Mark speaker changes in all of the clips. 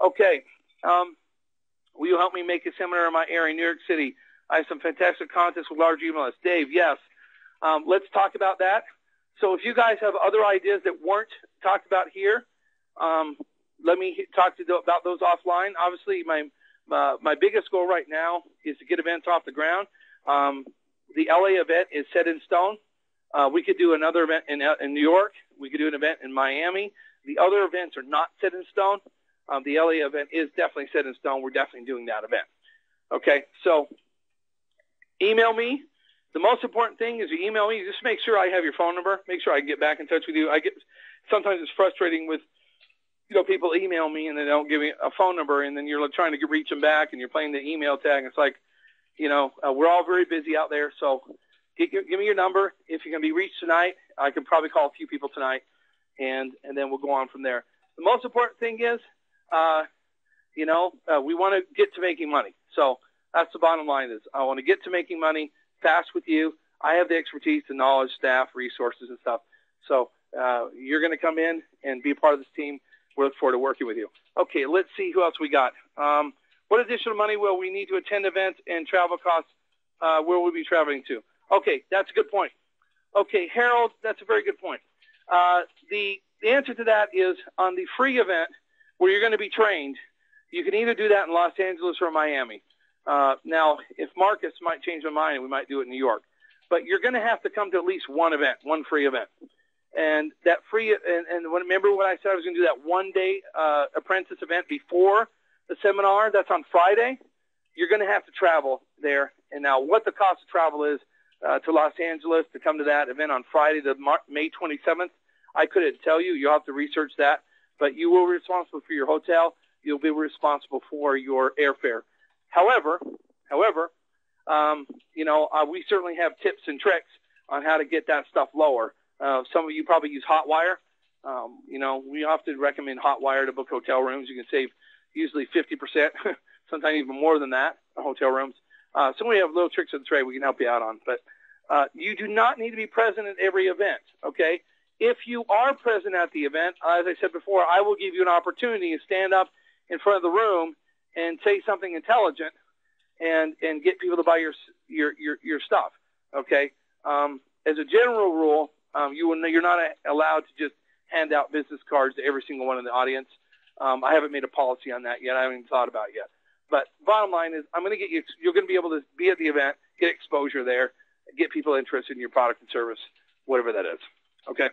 Speaker 1: Okay. Will you help me make a seminar in my area in New York City? I have some fantastic contests with large email lists. Dave, yes. Let's talk about that. So if you guys have other ideas that weren't talked about here, let me talk to you about those offline. Obviously, my biggest goal right now is to get events off the ground. The LA event is set in stone. We could do another event in New York. We could do an event in Miami. The other events are not set in stone. The LA event is definitely set in stone. We're definitely doing that event. Okay, so email me. The most important thing is you email me. Just make sure I have your phone number. Make sure I can get back in touch with you. Sometimes it's frustrating with, people email me and they don't give me a phone number, and then you're trying to reach them back and you're playing the email tag. It's like, we're all very busy out there. So give me your number. If you can be reached tonight, I can probably call a few people tonight, and then we'll go on from there. The most important thing is, we want to get to making money. So that's the bottom line is I want to get to making money fast with you. I have the expertise, the knowledge, staff, resources, and stuff. So you're going to come in and be a part of this team. We look forward to working with you. Okay, let's see who else we got. What additional money will we need to attend events and travel costs? Where will we be traveling to? Okay, that's a good point. Okay, Harold, that's a very good point. The answer to that is on the free event where you're going to be trained, you can either do that in Los Angeles or Miami. Now, if Marcus might change my mind, we might do it in New York. But you're going to have to come to at least one event, one free event. And that free, remember when I said I was going to do that one-day apprentice event before the seminar? That's on Friday. You're going to have to travel there. And now what the cost of travel is to Los Angeles to come to that event on Friday, May 27th, I couldn't tell you. You'll have to research that. But you will be responsible for your hotel. You'll be responsible for your airfare. However, we certainly have tips and tricks on how to get that stuff lower. Some of you probably use Hotwire. We often recommend Hotwire to book hotel rooms. You can save usually 50%, sometimes even more than that, on hotel rooms. So we have little tricks of the trade we can help you out on. But you do not need to be present at every event, okay? If you are present at the event, as I said before, I will give you an opportunity to stand up in front of the room and say something intelligent and get people to buy your stuff, okay? As a general rule, you're not allowed to just hand out business cards to every single one in the audience. I haven't made a policy on that yet. I haven't even thought about it yet. But bottom line is I'm going to get you – you're going to be able to be at the event, get exposure there, get people interested in your product and service, whatever that is, okay?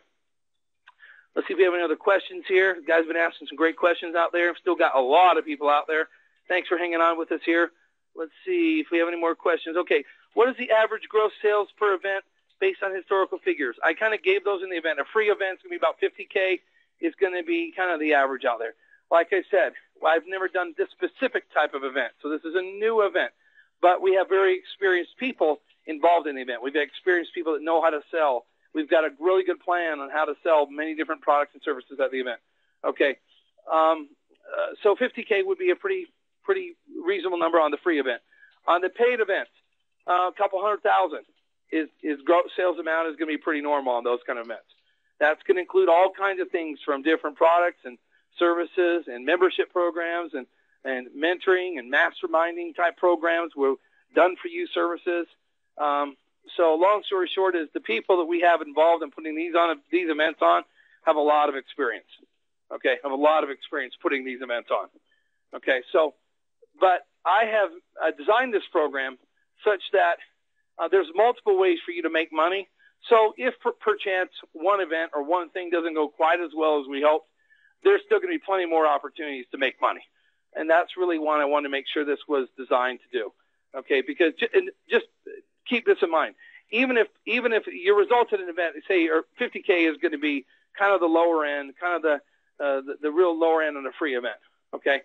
Speaker 1: Let's see if we have any other questions here. You guys have been asking some great questions out there. Still got a lot of people out there. Thanks for hanging on with us here. Let's see if we have any more questions. Okay, what is the average gross sales per event based on historical figures? I kind of gave those in the event. A free event is going to be about $50K. It's going to be kind of the average out there. Like I said, I've never done this specific type of event, so this is a new event. But we have very experienced people involved in the event. We've got experienced people that know how to sell. We've got a really good plan on how to sell many different products and services at the event. Okay, so $50K would be a pretty reasonable number on the free event. On the paid events, a couple $100,000 is gross sales amount is going to be pretty normal on those kind of events. That's going to include all kinds of things from different products and services and membership programs and mentoring and masterminding type programs. We're done for you services. So long story short is the people that we have involved in putting these events on have a lot of experience. Okay, have a lot of experience putting these events on. Okay, so, but I have designed this program such that there's multiple ways for you to make money. So if perchance one event or one thing doesn't go quite as well as we hoped, there's still going to be plenty more opportunities to make money. And that's really what I wanted to make sure this was designed to do. Okay, because just keep this in mind. Even if your results at an event, say, or 50K is going to be kind of the lower end, kind of the real lower end on a free event. Okay,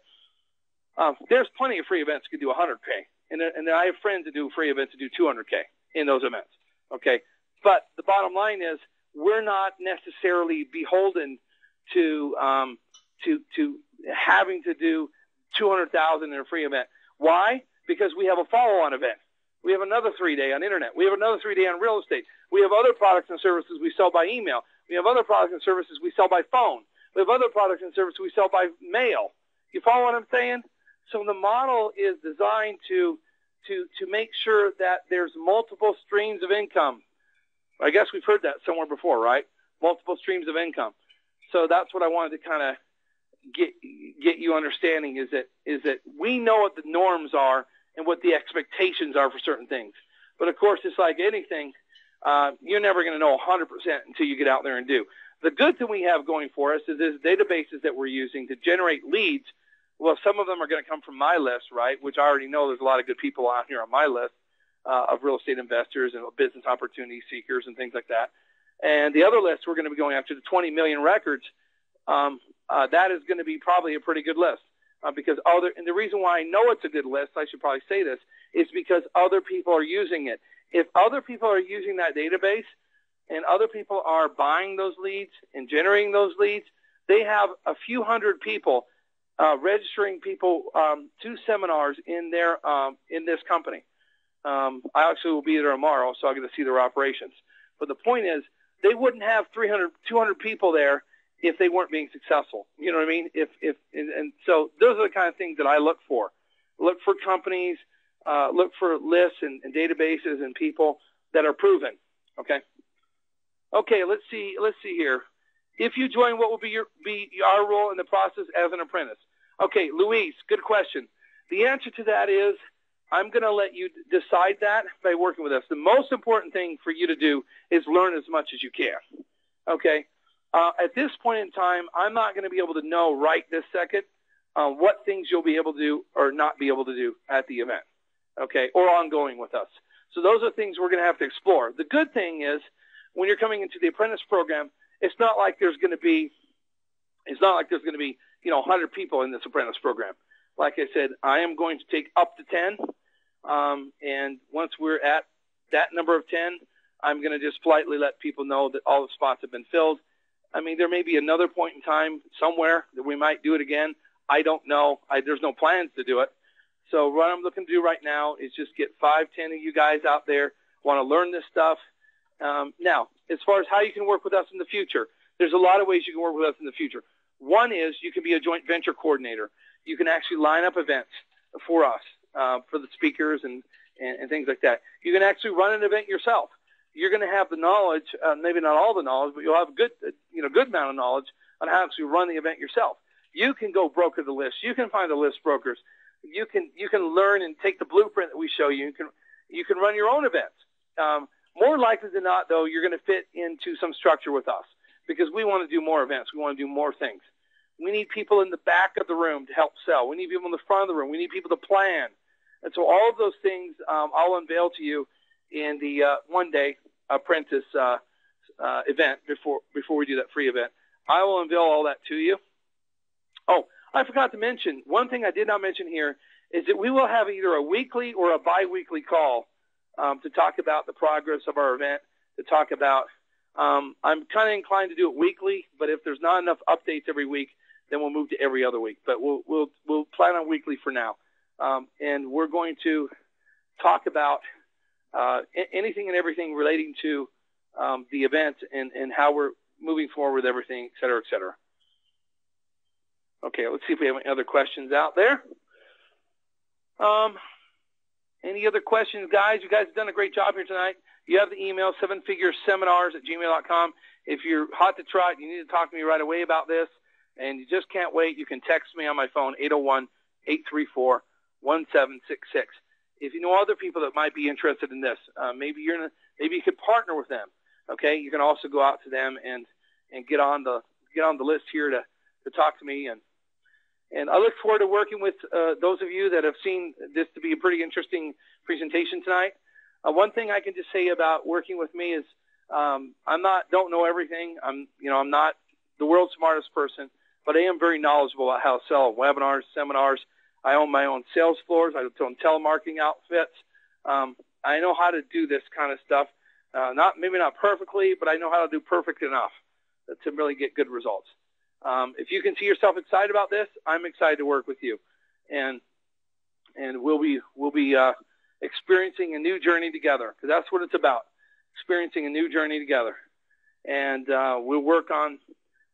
Speaker 1: there's plenty of free events that can do 100K, and I have friends that do free events that do 200K in those events. Okay, but the bottom line is we're not necessarily beholden to having to do 200,000 in a free event. Why? Because we have a follow-on event. We have another 3-day on internet. We have another 3-day on real estate. We have other products and services we sell by email. We have other products and services we sell by phone. We have other products and services we sell by mail. You follow what I'm saying? So the model is designed to make sure that there's multiple streams of income. I guess we've heard that somewhere before, right? Multiple streams of income. So that's what I wanted to kind of get you understanding is that we know what the norms are and what the expectations are for certain things. But of course, it's like anything, you're never going to know 100% until you get out there and do. The good thing we have going for us is this databases that we're using to generate leads. Well, some of them are going to come from my list, right, which I already know there's a lot of good people out here on my list of real estate investors and business opportunity seekers and things like that. And the other list, we're going to be going after the 20 million records. That is going to be probably a pretty good list because and the reason why I know it's a good list, I should probably say this, is because other people are using it. If other people are using that database and other people are buying those leads and generating those leads, they have a few hundred people registering people to seminars in this company. I actually will be there tomorrow, so I'll get to see their operations. But the point is, they wouldn't have 300, 200 people there if they weren't being successful. You know what I mean? And so those are the kind of things that I look for. Look for companies, look for lists and databases and people that are proven. Okay. Okay. Let's see here. If you join, what will be our role in the process as an apprentice? Okay, Luis, good question. The answer to that is I'm going to let you decide that by working with us. The most important thing for you to do is learn as much as you can. Okay. At this point in time, I'm not going to be able to know right this second what things you'll be able to do or not be able to do at the event, okay, or ongoing with us. So those are things we're going to have to explore. The good thing is when you're coming into the apprentice program, it's not like there's going to be 100 people in this apprentice program. Like I said, I am going to take up to 10, and once we're at that number of 10, I'm going to just politely let people know that all the spots have been filled. I mean, there may be another point in time somewhere that we might do it again. I don't know. There's no plans to do it. So what I'm looking to do right now is just get 5, 10 of you guys out there want to learn this stuff. Now, as far as how you can work with us in the future, there's a lot of ways you can work with us in the future. One is you can be a joint venture coordinator. You can actually line up events for us, for the speakers and things like that. You can actually run an event yourself. You're going to have the knowledge, maybe not all the knowledge, but you'll have a good amount of knowledge on how to actually run the event yourself. You can go broker the list. You can find the list brokers. You can learn and take the blueprint that we show you. You can run your own events. More likely than not, though, you're going to fit into some structure with us because we want to do more events. We want to do more things. We need people in the back of the room to help sell. We need people in the front of the room. We need people to plan. And so all of those things I'll unveil to you in the one-day apprentice event before we do that free event. I will unveil all that to you. Oh, I forgot to mention, one thing I did not mention here is that we will have either a weekly or a bi-weekly call to talk about the progress of our event, to talk about I'm kind of inclined to do it weekly, but if there's not enough updates every week, then we'll move to every other week. But we'll plan on weekly for now. And we're going to talk about anything and everything relating to the event and how we're moving forward with everything, et cetera, et cetera. Okay, let's see if we have any other questions out there. Any other questions, guys? You guys have done a great job here tonight. You have the email, 7figureseminars@gmail.com. If you're hot to trot, you need to talk to me right away about this, and you just can't wait, you can text me on my phone, 801-834-1766. If you know other people that might be interested in this, maybe you could partner with them. Okay, you can also go out to them and get on the list here to talk to me, and I look forward to working with those of you that have seen this to be a pretty interesting presentation tonight. One thing I can just say about working with me is don't know everything. I'm not the world's smartest person, but I am very knowledgeable about how to sell webinars, seminars. I own my own sales floors. I own telemarketing outfits. I know how to do this kind of stuff. Maybe not perfectly, but I know how to do perfect enough to really get good results. If you can see yourself excited about this, I'm excited to work with you, and we'll be experiencing a new journey together, because that's what it's about, experiencing a new journey together. And we'll work on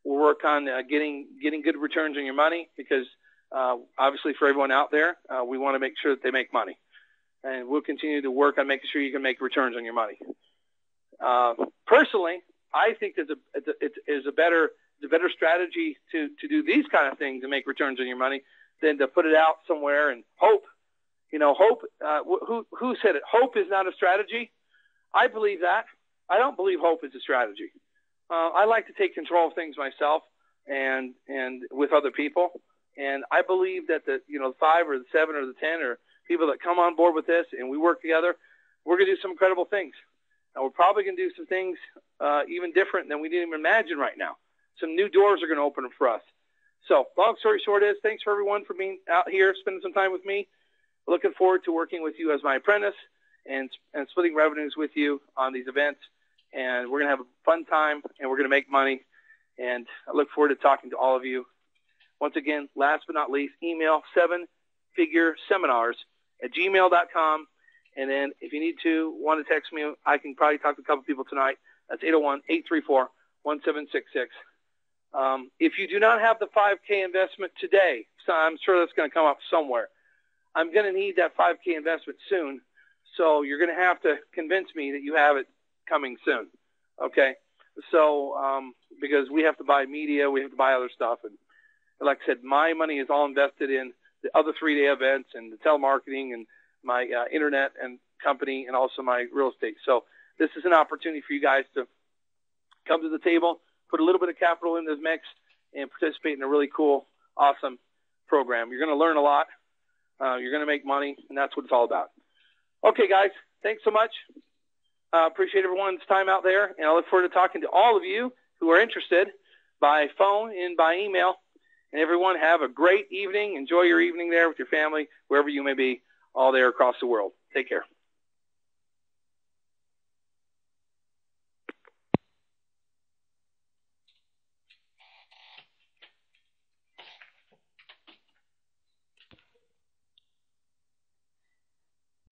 Speaker 1: getting good returns on your money, because Obviously, for everyone out there, we want to make sure that they make money. And we'll continue to work on making sure you can make returns on your money. Personally, I think it's a better strategy to do these kind of things and make returns on your money than to put it out somewhere and hope. Hope. Who said it? Hope is not a strategy. I believe that. I don't believe hope is a strategy. I like to take control of things myself and with other people. And I believe that the 5 or the 7 or the 10 or people that come on board with this and we work together, we're going to do some incredible things. And we're probably going to do some things even different than we didn't even imagine right now. Some new doors are going to open for us. So long story short is, thanks for everyone for being out here, spending some time with me. Looking forward to working with you as my apprentice and splitting revenues with you on these events. And we're going to have a fun time, and we're going to make money. And I look forward to talking to all of you. Once again, last but not least, email 7figureseminars@gmail.com. And then if you want to text me, I can probably talk to a couple people tonight. That's 801-834-1766. If you do not have the 5K investment today, so I'm sure that's going to come up somewhere. I'm going to need that 5K investment soon. So you're going to have to convince me that you have it coming soon. Okay? So because we have to buy media, we have to buy other stuff. And like I said, my money is all invested in the other 3-day events and the telemarketing and my internet and company and also my real estate. So this is an opportunity for you guys to come to the table, put a little bit of capital in this mix, and participate in a really cool, awesome program. You're going to learn a lot. You're going to make money, and that's what it's all about. Okay, guys, thanks so much. Appreciate everyone's time out there, and I look forward to talking to all of you who are interested by phone and by email. And everyone have a great evening. Enjoy your evening there with your family, wherever you may be, all there across the world. Take care.